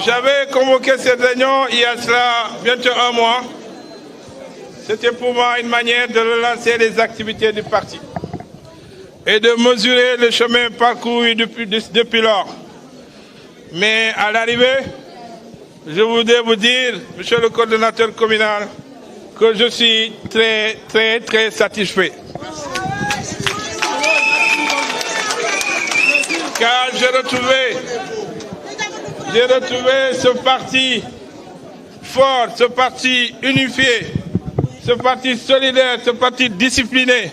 J'avais convoqué cette réunion il y a cela bientôt un mois. C'était pour moi une manière de relancer les activités du parti et de mesurer le chemin parcouru depuis lors. Mais à l'arrivée, je voudrais vous dire, monsieur le coordonnateur communal, que je suis très satisfait. Car j'ai retrouvé ce parti fort, ce parti unifié, ce parti solidaire, ce parti discipliné,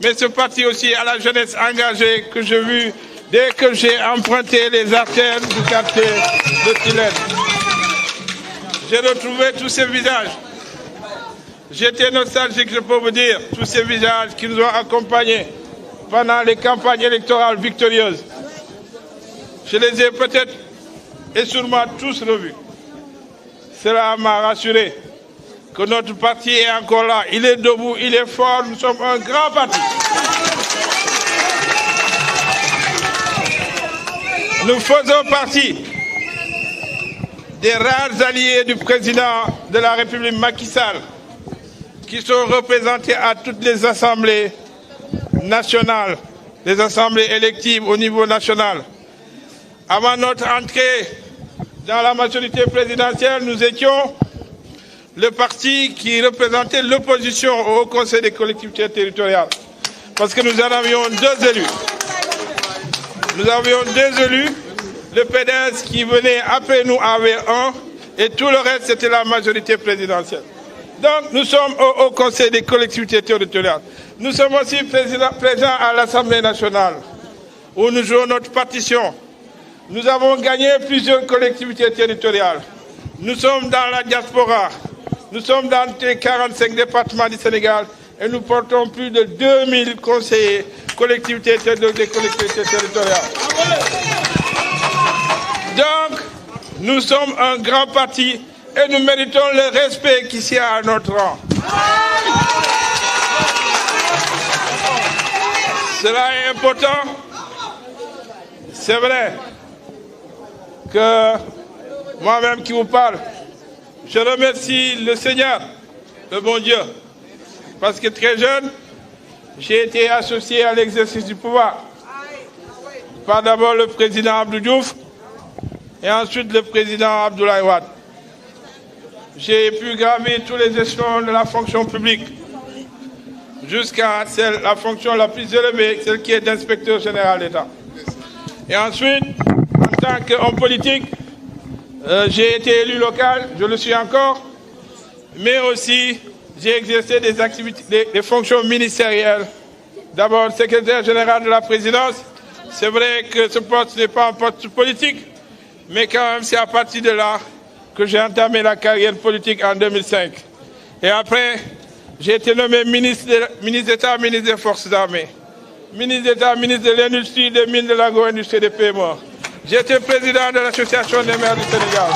mais ce parti aussi à la jeunesse engagée que j'ai vu dès que j'ai emprunté les artères du quartier de Tilène. J'ai retrouvé tous ces visages. J'étais nostalgique, je peux vous dire, tous ces visages qui nous ont accompagnés pendant les campagnes électorales victorieuses. Je les ai peut-être et sûrement tous revus. Cela m'a rassuré que notre parti est encore là. Il est debout, il est fort, nous sommes un grand parti. Nous faisons partie des rares alliés du président de la République Macky Sall qui sont représentés à toutes les assemblées nationales, les assemblées électives au niveau national. Avant notre entrée dans la majorité présidentielle, nous étions le parti qui représentait l'opposition au Conseil des collectivités territoriales. Parce que nous en avions deux élus. Nous avions deux élus, le PDS qui venait après nous avait un, et tout le reste c'était la majorité présidentielle. Donc nous sommes au Conseil des collectivités territoriales. Nous sommes aussi présents à l'Assemblée nationale, où nous jouons notre partition. Nous avons gagné plusieurs collectivités territoriales. Nous sommes dans la diaspora. Nous sommes dans les 45 départements du Sénégal et nous portons plus de 2000 conseillers des collectivités territoriales. Donc, nous sommes un grand parti et nous méritons le respect qui s'y a à notre rang. Cela est important. C'est vrai que moi-même qui vous parle, je remercie le Seigneur, le bon Dieu, parce que très jeune, j'ai été associé à l'exercice du pouvoir. Par d'abord le président Abdou Diouf et ensuite le président Abdoulaye Wade. J'ai pu graver tous les échelons de la fonction publique jusqu'à la fonction la plus élevée, celle qui est d'inspecteur général d'État. Et ensuite, en tant qu'homme politique, j'ai été élu local, je le suis encore, mais aussi j'ai exercé des activités, des fonctions ministérielles. D'abord, secrétaire général de la présidence. C'est vrai que ce poste n'est pas un poste politique, mais quand même c'est à partir de là que j'ai entamé la carrière politique en 2005. Et après, j'ai été nommé ministre d'État, ministre des Forces armées, ministre d'État, ministre de l'Industrie, des Mines, de l'Agro-Industrie et des PME. J'étais président de l'Association des maires du Sénégal.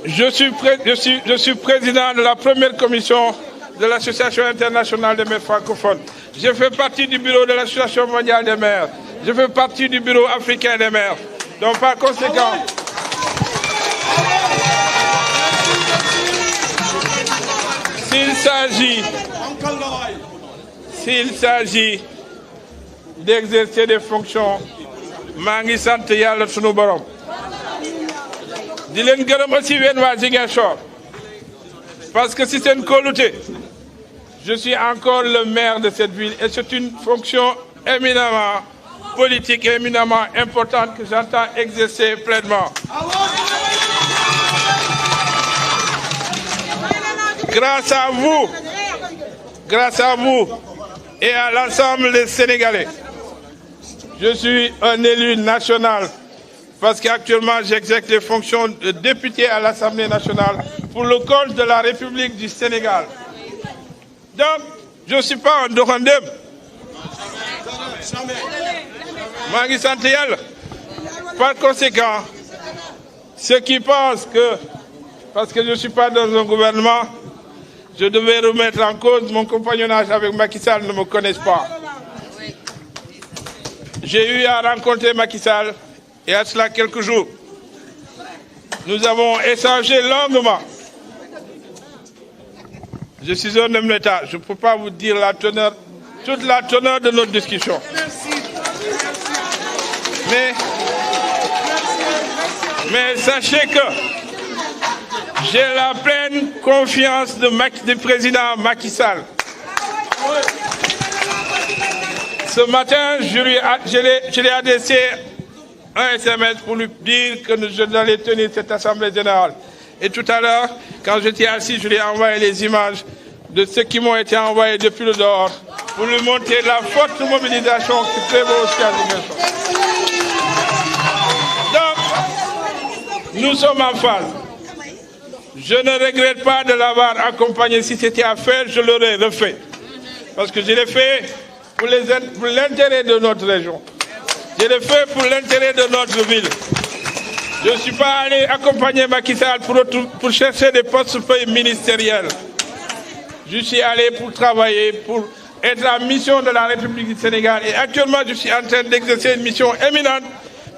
Je suis président de la première commission de l'Association internationale des maires francophones. Je fais partie du bureau de l'Association mondiale des maires. Je fais partie du bureau africain des maires. Donc par conséquent, s'il s'agit d'exercer des fonctions, maa ngi sant Yàlla sunu borom. Di leen gërëm aussi yéen waa Ziguinchor, parce que si c'est une kóolute, je suis encore le maire de cette ville et c'est une fonction éminemment politique et éminemment importante que j'entends exercer pleinement. Grâce à vous et à l'ensemble des Sénégalais, je suis un élu national parce qu'actuellement j'exerce les fonctions de député à l'Assemblée nationale pour le compte de la République du Sénégal. Donc, je ne suis pas un doxandéem. Maa ngi sant Yàlla. Par conséquent, ceux qui pensent que, parce que je ne suis pas dans un gouvernement, je devais remettre en cause mon compagnonnage avec Macky Sall, ne me connaissent pas. j'ai eu à rencontrer Macky Sall et à cela quelques jours. Nous avons échangé longuement. Je suis un homme d'État, je ne peux pas vous dire la teneur, toute la teneur de notre discussion. Mais sachez que j'ai la pleine confiance du président Macky Sall. Ce matin, je l'ai adressé un SMS pour lui dire que je allais tenir cette assemblée générale. Et tout à l'heure, quand j'étais assis, je lui ai envoyé les images de ceux qui m'ont été envoyés depuis le dehors pour lui montrer la forte mobilisation qui prévaut aussi à Ziguinchor. Donc, nous sommes en phase. Je ne regrette pas de l'avoir accompagné. Si c'était à faire, je l'aurais refait. Parce que je l'ai fait pour l'intérêt de notre région. Je l'ai fait pour l'intérêt de notre ville. Je ne suis pas allé accompagner Macky Sall pour chercher des portefeuilles ministériels. Je suis allé pour travailler, pour être la mission de la République du Sénégal. Et actuellement, je suis en train d'exercer une mission éminente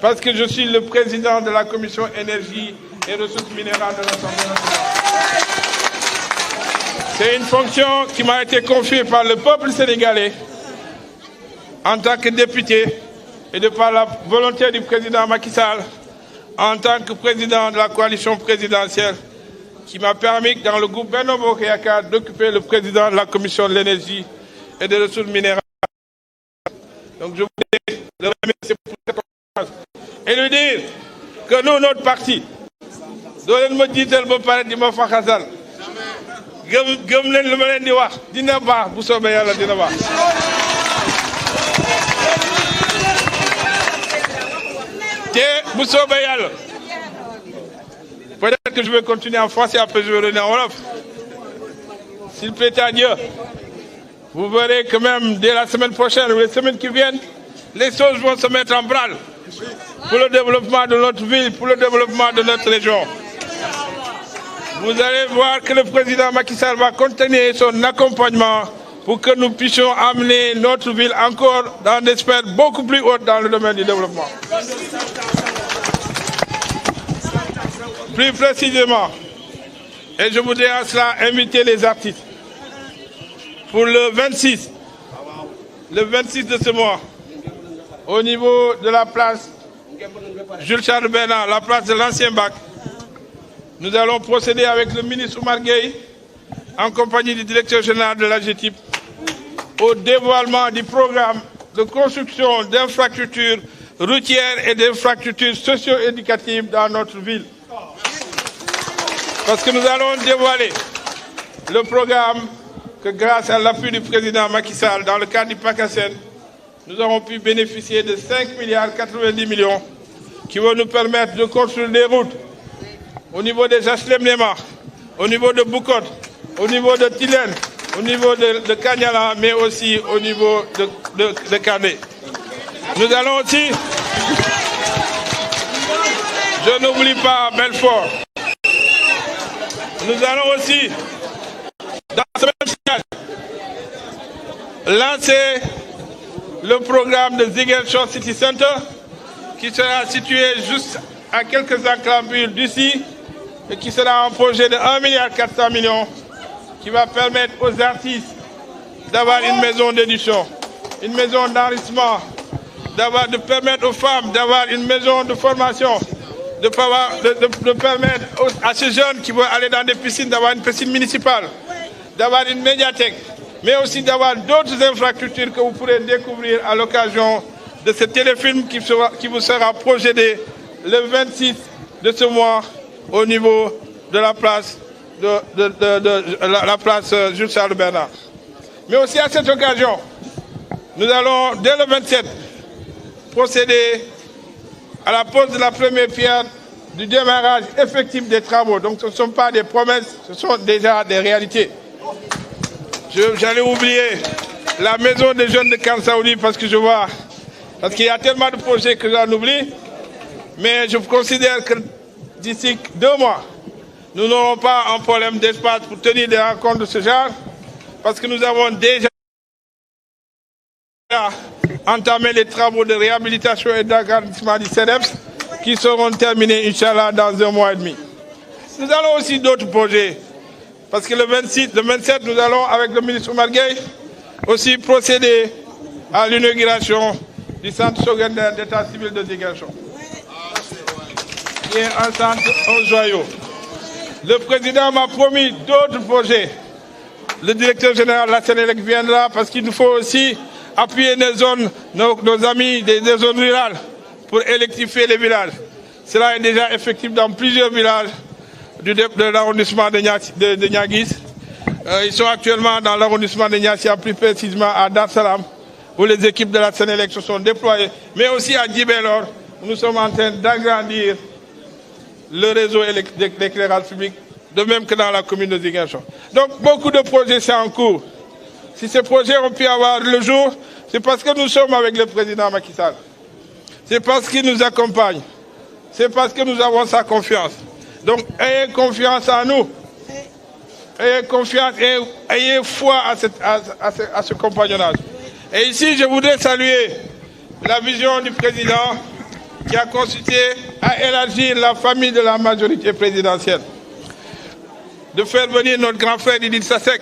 parce que je suis le président de la commission énergie et ressources minérales de l'Assemblée nationale. C'est une fonction qui m'a été confiée par le peuple sénégalais en tant que député et de par la volonté du président Macky Sall en tant que président de la coalition présidentielle qui m'a permis, dans le groupe Benno Bokk Yakaar, d'occuper le président de la commission de l'énergie et des ressources minérales. Donc je voulais le remercier pour cette confiance et lui dire que nous, notre parti, doo leen ma jiital ba pare di ma faxasal gëm leen lu ma leen di wax dina baax bu soobee Yàlla dina baax. te bu soobee Yàlla peut-être que je vais continuer en français après je vais revenir en wolof. S'il plaît à Dieu, vous verrez que même dès la semaine prochaine ou les semaines qui viennent, les choses vont se mettre en branle pour le développement de notre ville, pour le développement de notre région. Vous allez voir que le président Macky Sall va continuer son accompagnement pour que nous puissions amener notre ville encore dans des sphères beaucoup plus hautes dans le domaine du développement. Plus précisément, et je voudrais à cela inviter les artistes pour le 26 de ce mois, au niveau de la place Jules Charles Bernard, la place de l'ancien bac, nous allons procéder avec le ministre Oumar Gueye, en compagnie du directeur général de l'AGETIP, au dévoilement du programme de construction d'infrastructures routières et d'infrastructures socio-éducatives dans notre ville. Parce que nous allons dévoiler le programme que grâce à l'appui du président Macky Sall, dans le cadre du PACASEN, nous avons pu bénéficier de 5,90 milliards qui vont nous permettre de construire des routes au niveau des HLM Néma, au niveau de Boucotte, au niveau de Tilène, au niveau de Kanyala, mais aussi au niveau de Kandé. Nous allons aussi, je n'oublie pas Belfort, nous allons aussi, dans ce même sillage, lancer le programme de Ziguinchor City Center qui sera situé juste à quelques enclaves d'ici et qui sera un projet de 1,4 milliard qui va permettre aux artistes d'avoir une maison d'édition, une maison d'enrichissement, de permettre aux femmes d'avoir une maison de formation, de permettre à ces jeunes qui vont aller dans des piscines d'avoir une piscine municipale, d'avoir une médiathèque, mais aussi d'avoir d'autres infrastructures que vous pourrez découvrir à l'occasion de ce téléfilm qui vous sera projeté le 26 de ce mois au niveau de la place la place Jules Charles Bernard. Mais aussi à cette occasion, nous allons dès le 27 procéder à la pose de la première pierre du démarrage effectif des travaux. Donc ce ne sont pas des promesses, ce sont déjà des réalités. J'allais oublier la maison des jeunes de Kansaouli parce qu'il y a tellement de projets que j'en oublie. Mais je considère que d'ici 2 mois, nous n'aurons pas un problème d'espace pour tenir des rencontres de ce genre parce que nous avons déjà entamer les travaux de réhabilitation et d'agrandissement du CEDEPS qui seront terminés, Inch'Allah, dans 1 mois et demi. Nous allons aussi d'autres projets, parce que le 27, nous allons, avec le ministre Oumar Gueye, aussi procéder à l'inauguration du centre secondaire d'état civil de Ziguinchor, qui est un centre au joyau. Le président m'a promis d'autres projets. Le directeur général de la Sénélec viendra parce qu'il nous faut aussi appuyer nos zones, nos amis des zones rurales pour électrifier les villages. Cela est déjà effectif dans plusieurs villages de l'arrondissement de Niaguis. Ils sont actuellement dans l'arrondissement de Niassia, plus précisément à Dar Salam, où les équipes de la Sénélec se sont déployées, mais aussi à Djibélor, où nous sommes en train d'agrandir le réseau d'éclairage public, de même que dans la commune de Ziguinchor. Donc beaucoup de projets sont en cours. Si ces projets ont pu avoir le jour, c'est parce que nous sommes avec le président Macky Sall. C'est parce qu'il nous accompagne. C'est parce que nous avons sa confiance. Donc ayez confiance en nous. Ayez confiance et ayez foi à ce compagnonnage. Et ici, je voudrais saluer la vision du président qui a consisté à élargir la famille de la majorité présidentielle. De faire venir notre grand frère Idrissa Seck,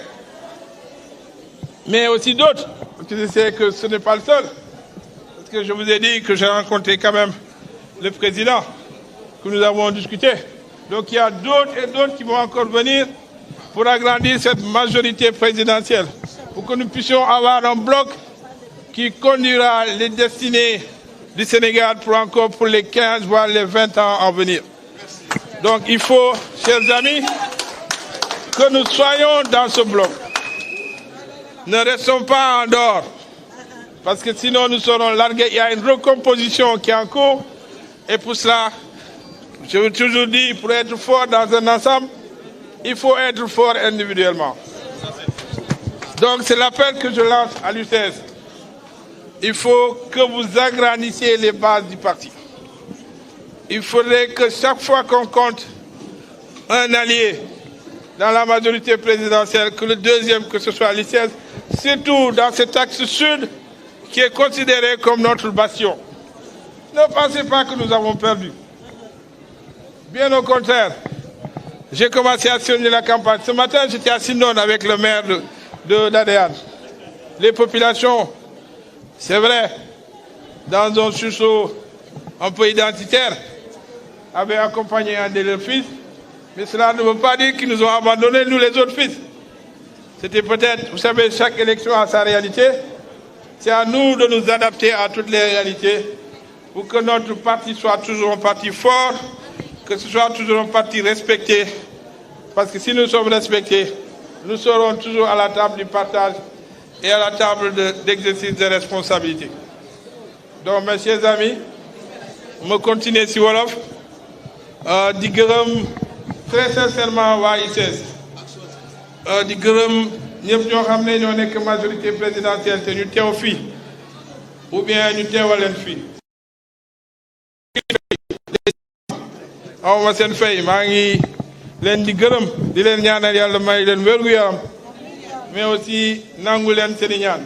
mais aussi d'autres, parce que je sais que ce n'est pas le seul. Parce que je vous ai dit que j'ai rencontré quand même le président, que nous avons discuté. Donc il y a d'autres et d'autres qui vont encore venir pour agrandir cette majorité présidentielle, pour que nous puissions avoir un bloc qui conduira les destinées du Sénégal pour les 15 voire les 20 ans à venir. Donc il faut, chers amis, que nous soyons dans ce bloc. Ne restons pas en dehors, parce que sinon nous serons largués. Il y a une recomposition qui est en cours, et pour cela, je vous toujours dit, pour être fort dans un ensemble, il faut être fort individuellement. Donc c'est l'appel que je lance à l'UCS. Il faut que vous agrandissiez les bases du parti. Il faudrait que chaque fois qu'on compte un allié dans la majorité présidentielle, que le deuxième, que ce soit l'UCS, surtout dans cet axe sud qui est considéré comme notre bastion. Ne pensez pas que nous avons perdu. Bien au contraire, j'ai commencé à sillonner la campagne. Ce matin, j'étais à Sindone avec le maire d'Adéane. Les populations, c'est vrai, dans un sursaut un peu identitaire, avaient accompagné un de leurs fils, mais cela ne veut pas dire qu'ils nous ont abandonnés, nous les autres fils. C'était peut-être, vous savez, chaque élection a sa réalité. C'est à nous de nous adapter à toutes les réalités pour que notre parti soit toujours un parti fort, que ce soit toujours un parti respecté. Parce que si nous sommes respectés, nous serons toujours à la table du partage et à la table d'exercice de responsabilité. Donc, mes chers amis, me continuer si Wolof, di gërëm très sincèrement waa ICS, di gërëm ñëpp ñoo xam ne ñoo nekk majorité présidentielle te ñu teew fii ou bien ñu teewal leen fii. awma seen fay, maa ngi leen di gërëm di leen ñaanal yàlla may leen wérgu yaram, mais aussi nangu leen seeni ñaan.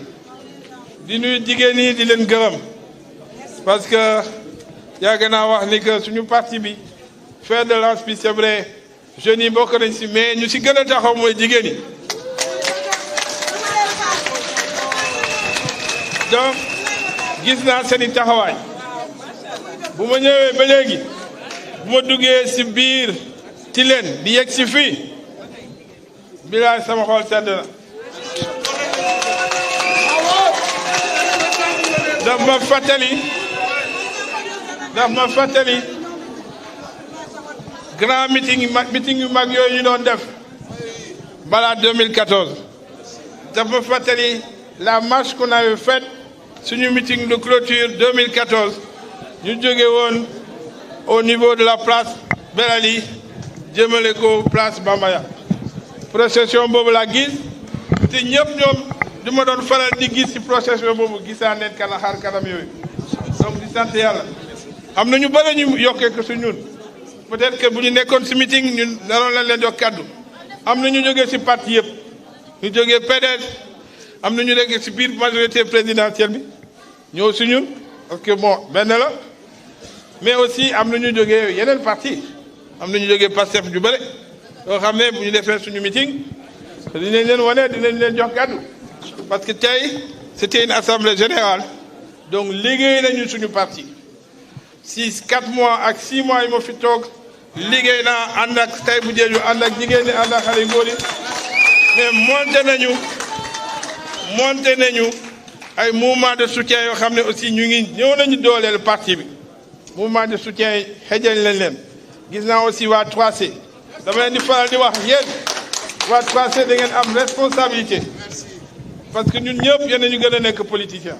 Di nuyu jigéen ñi di leen gërëm parce que yàgg naa wax ni que suñu parti bi fer de lance bi c'est vrai jeunes yi bokk nañ si, mais ñu si gën a taxaw mooy jigéen ñi. Donc gis naa seeni taxawaay bu ma ñëwee ba léegi, bu ma duggee si biir Tilène di yegg si fii, bilaay sama xol sedd na. daf ma fàttali grand meeting yu mag yooyu ñu doon def balaa 2014. daf ma fàttali la marche qu'on avait faite suñu meeting de clôture 2014 ñu jóge woon au niveau de la place Belali jëmale ko place Bambaya. procession boobu laa gis te ñëpp ñoom di ma doon faral di gis ci procession boobu gisaa neen kana xaar kanam yooyu. donc di sant yàlla. am na ñu bëri ñu yokkee ko su ñun peut-être que bu ñu nekkoon ci meeting ñun naroon lañ leen jox kaddu. am na ñu jógee ci parti yëpp, ñu jógee PDS, am na ñu nekk ci biir majorité présidentielle bi, ñëw si ñun parce que bon benn la mais aussi am na ñu jógee yeneen parti am na ñu jógee Pastef ju bëri yoo xam ne bu ñu defee suñu meeting dinañ leen wane dinañ leen jox kàddu parce que tey c'était une assemblée générale donc liggéey nañu suñu parti 4 mois ak 6 mois yi ma fi toog liggéey naa ànd ak tay bu jeeju ànd ak jigéen ñi ànd ak xale góor yi mais monté nañu ay mouvement de soutien yoo xam ne aussi ñu ngi ñëw nañu dooleel parti bi mouvement de soutien yi xëjal leen gis naa aussi waa 3C dama leen di faral di wax yéen waa 3C da ngeen am responsabilité parce que ñun ñëpp yéen ñu gën a nekk politicien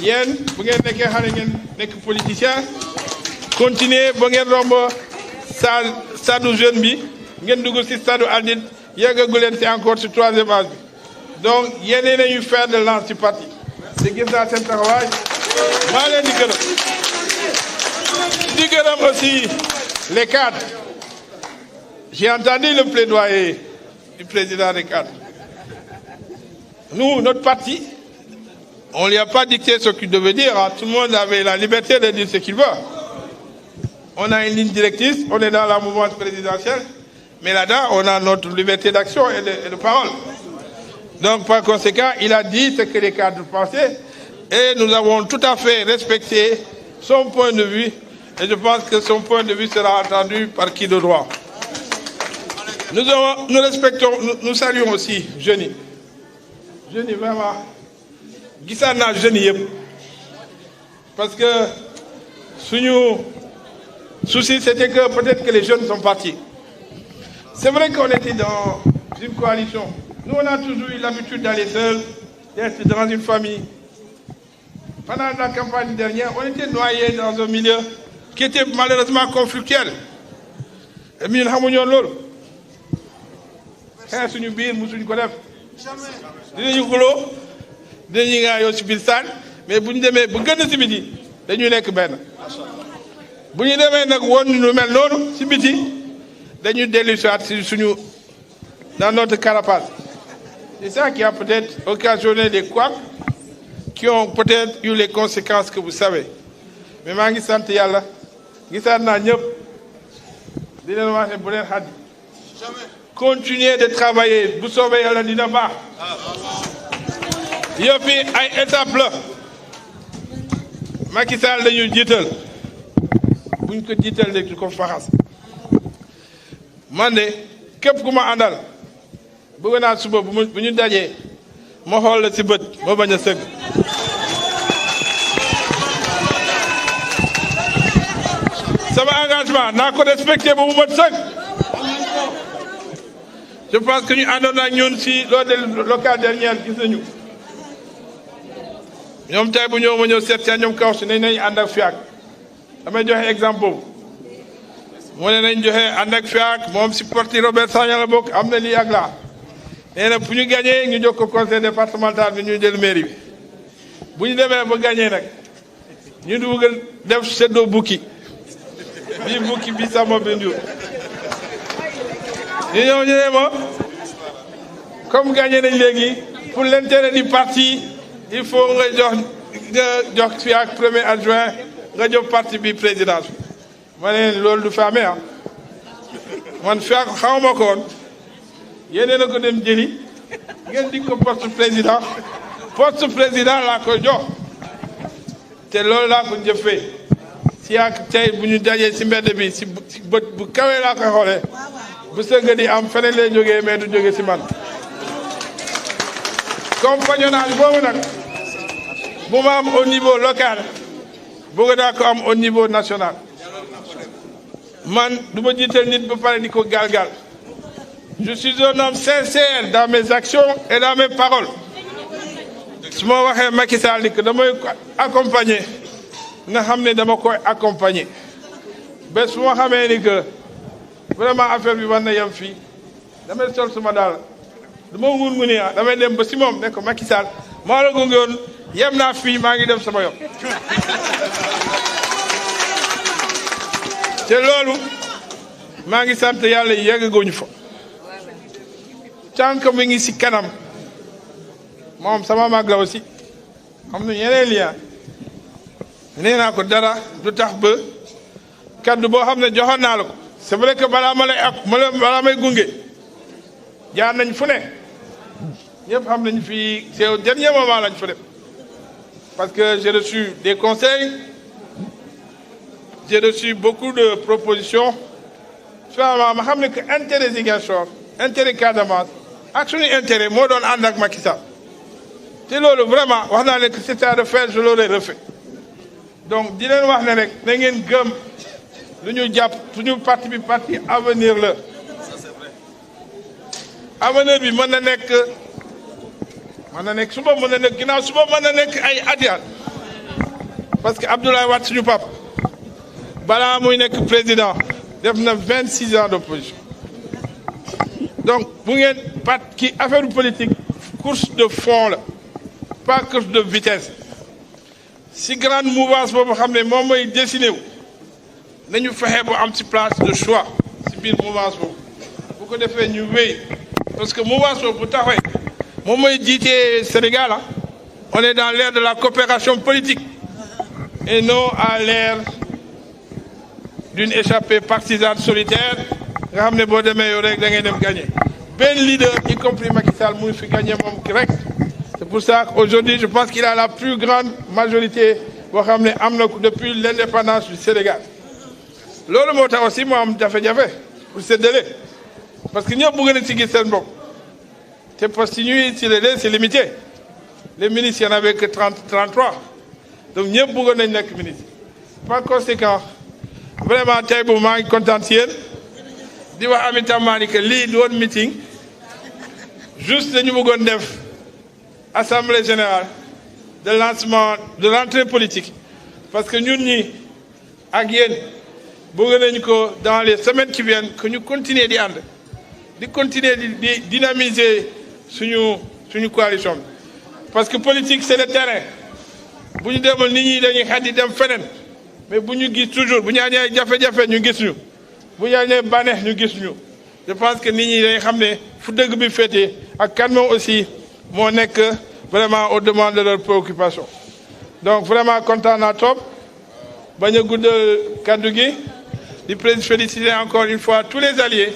yéen bu ngeen nekkee xale ngeen nekk politicien continuer ba ngeen romb stade jeune bi ngeen dugg ci stade adulte yeggagu leen ci encore ci 3e âge bi donc yéen nañu faire de lance ci parti te gis naa seen taxawaay maa leen di gërëm aussi les cadres. J'ai entendu le plaidoyer du président des cadres. Nous, notre parti, on ne lui a pas dicté ce qu'il devait dire. Tout le monde avait la liberté de dire ce qu'il veut. On a une ligne directrice, on est dans la mouvance présidentielle, mais là-dedans, on a notre liberté d'action et de parole. Donc, par conséquent, il a dit ce que les cadres pensaient et nous avons tout à fait respecté son point de vue et je pense que son point de vue sera entendu par qui de droit. Nous respectons, nous saluons aussi jeunes yi. Jeunes yi vraiment gisaan naa jeunes yi yëpp parce que suñu souci c'était que peut-être que les jeunes sont partis. C'est vrai qu'on était dans une coalition. Nous on a toujours eu l'habitude d'aller seuls, d'être dans une famille. Pendant la campagne dernière, on était noyés dans un milieu qui était malheureusement conflictuel. Et ñun xamuñu woon loolu. xëy suñu biir musuñ ko def dinañu xuloo dinañu ngaayoo ci biir saan mais bu ñu demee bu gën a ci biti dañuy nekk benn bu ñu demee nag woon lu mel noonu ci biti dañuy dellu soit ci suñu dans notre carapace. C'est ça qui a peut-être occasionné des couacs qui ont peut-être eu les conséquences que vous savez mais maa ngi sant yàlla gisaat naa ñëpp di leen wax ne bu leen xaddi continuer de travailler bu soobee yàlla dina baax yëpp yi ay étape la Macky Sall dañu jiital buñ ko jiital de ko faxas man de képp ku ma àndal bëgg naa suba bu ñu dajee ma xool la ci bët ma bañ a sëgg sama engagement naa ko respecté ba mu mat sëgg. Je pense que ñu àndoon ak ñun si lors des locales dernières gis nañu ñoom tey bu ñëw ma ñëw seet si ñoom kaw si nañ ànd ak FIAC damay joxe exemple boobu mu ne nañ joxe ànd ak FIAC moom si parti Robert Sagna la bokk am na lii ak laa nee na bu ñu gagné ñu jox ko conseil départemental bi ñu jël mairie bi bu ñu demee ba gagné nag ñu dugal def seddoo bukki bii bukki bi sama bi njur ñu ñëw ñu ne ma comme gagné nañ léegi pour l'intérêt du parti il faut nga jox FIAC premier adjoint nga jox parti bi présidence ma ne loolu du fa amee ah man FIAC xawma ko woon yéen a ko dem jëli ngeen di ko poste président laa koy jox te loolu laa ko jëfee FIAC tey bu ñu dajee si mbedd bi si bët bu kawee laa koy xoolee bu sëgg di am feneen lay jógee mais du jóge si man compagnonnage boobu nag bu ma am au niveau local bëgg naa ko am au niveau national man du ma jiital nit ba pare di ko galgal je suis un homme sincère dans mes actions et dans mes paroles su ma waxee Macky Sall ni que damay accompagner nga xam ne dama koy accompagner ba su ma xamee ni que vraiment affaire bi war na yem fii damay sol suma daal du ma ngun nguni damay dem ba si moom ne ko Macky Sall maa la gunge woon yem naa fii maa ngi dem sama yoon te loolu maa ngi sant yàlla yeggaguñu fa tant que mi ngi si kanam moom sama mag la aussi am na yeneen lien nee naa ko dara du tax ba kaddu boo xam ne joxoon naa la ko c'est vrai que balaa ma lay ak balaa may gunge jaar nañ fu ne ñëpp xam nañ fii c'est au dernier moment lañ fa def parce que j'ai reçu des conseils j'ai reçu beaucoup de propositions finalement ma xam ne que intérêt Ziguinchor intérêt Casamance ak suñu intérêt moo doon ànd ak Macky Sall te loolu vraiment wax naa ne que c'était à refaire je l'aurais refait donc di leen wax ne rek na ngeen gëm lu ñu jàpp suñu parti bi parti avenir la avenir bi mën na nekk suba mën na nekk ginnaaw suba mën na nekk ay at parce que Abdoulaye Wade suñu papa balaa muy nekk président def na 26 ans d'opposition donc bu ngeen ki affaire politique course de fond la pas course de vitesse si grande mouvance boobu xam ne moom mooy dessiné wu nañu fexe bu am ci place de choix ci biir mouvance boobu bu ko defee ñu wéy parce que mouvance boobu bu taxawee moom mooy jiite Sénégal on est dans l'ère de la coopération politique et non à l'ère d'une échappée partisane solitaire nga xam ne boo demee yow rek da ngay dem gagner benn leader y compris Macky Sall mu fi gagner moom rek c'est pour ça qu'aujourd'hui je pense qu'il a la plus grande majorité boo xam ne am na depuis l'indépendance du Sénégal loolu moo tax aussi moo am jafe-jafe pour séddale parce que ñëpp bëgg nañ ci gis seen bopp te poste yi ñuy séddale c'est limité les ministres il y en avait que 33 donc ñëpp bëggoon nañ nekk ministre par conséquent vraiment tey bu maa ngi kontaan ci yéen di wax Aminata Mani que lii du woon meeting juste dañu bëggoon def assemblée générale de lancement de rentrée politique parce que ñun ñi ak yéen bëgg nañu ko dans les semaines qui viennent que ñu continuer di ànd di continuer di dynamiser suñu coalition bi parce que politique c'est le terrain bu ñu demal nit ñi dañuy xat di dem feneen mais bu ñu gis toujours bu ñu amee jafe-jafe ñu gis ñu bu ñu amee bànneex ñu gis ñu je pense que nit ñi dañuy xam ne fu dëgg bi féetee ak kan moom aussi moo nekk vraiment au demande de leurs préoccupations donc vraiment kontaan naa trop bañ a guddal kaddu gi di féliciter encore une fois tous les alliés